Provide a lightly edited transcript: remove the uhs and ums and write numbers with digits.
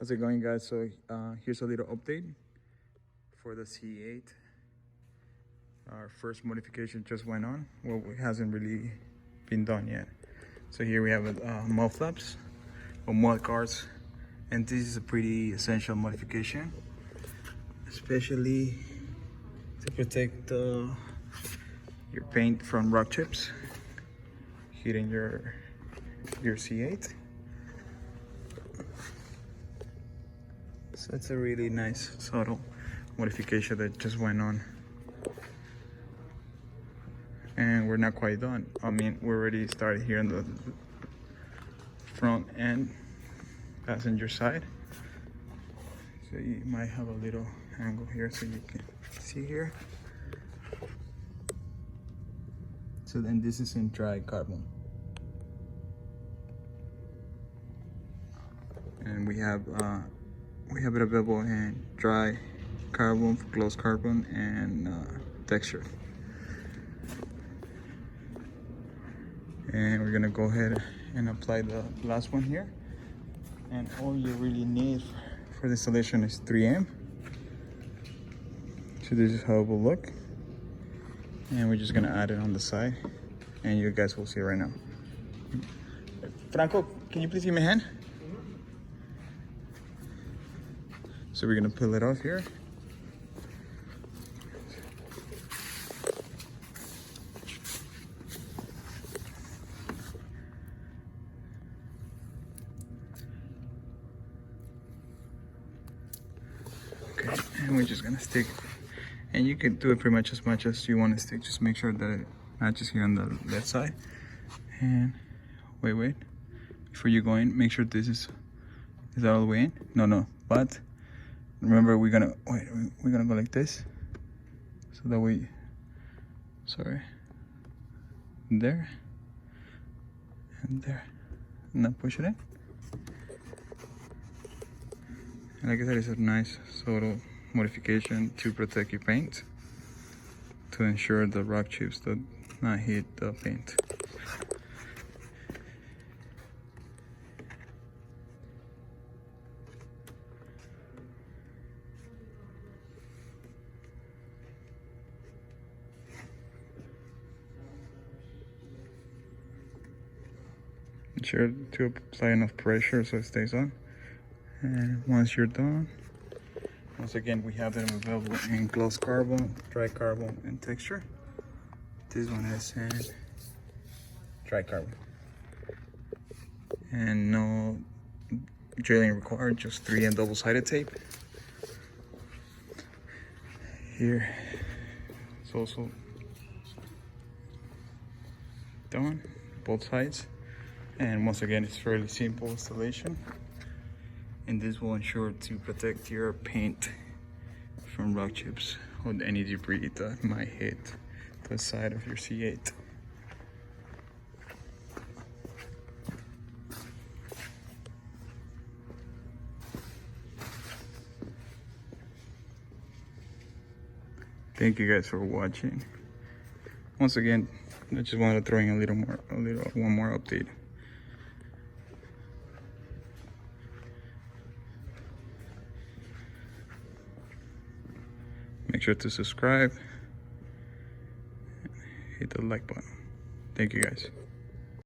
How's it going, guys? So here's a little update for the C8. Our first modification just went on. Well, it hasn't really been done yet. So here we have mud flaps or mud guards, and this is a pretty essential modification, especially to protect your paint from rock chips hitting your C8. So it's a really nice subtle modification that just went on, and we're not quite done. I mean, we already started here on the front end passenger side, so you might have a little angle here so you can see here. So then this is in dry carbon, and we have it available in dry carbon, gloss carbon, and texture. And we're gonna go ahead and apply the last one here. And all you really need for the installation is 3M. So this is how it will look. And we're just gonna add it on the side, and you guys will see it right now. Franco, can you please give me a hand? So we're gonna peel it off here. Okay, and we're just gonna stick, and you can do it pretty much as you want to stick. Just make sure that it matches here on the left side. And wait, before you go in, make sure this is that all the way in? No, but remember, we're gonna go like this, so that we, there and there, and now push it in. And like I said, it's a nice sort of modification to protect your paint, to ensure the rock chips do not hit the paint. Sure to apply enough pressure so it stays on. And once you're done, once again, we have them available in gloss carbon, dry carbon, and texture. This one is in dry carbon, and no drilling required, just 3M double-sided tape. Here it's also done, both sides. And once again, it's fairly simple installation, and this will ensure to protect your paint from rock chips or any debris that might hit the side of your C8. Thank you guys for watching. Once again, I just wanted to throw in one more update. Make sure to subscribe, hit the like button. Thank you guys.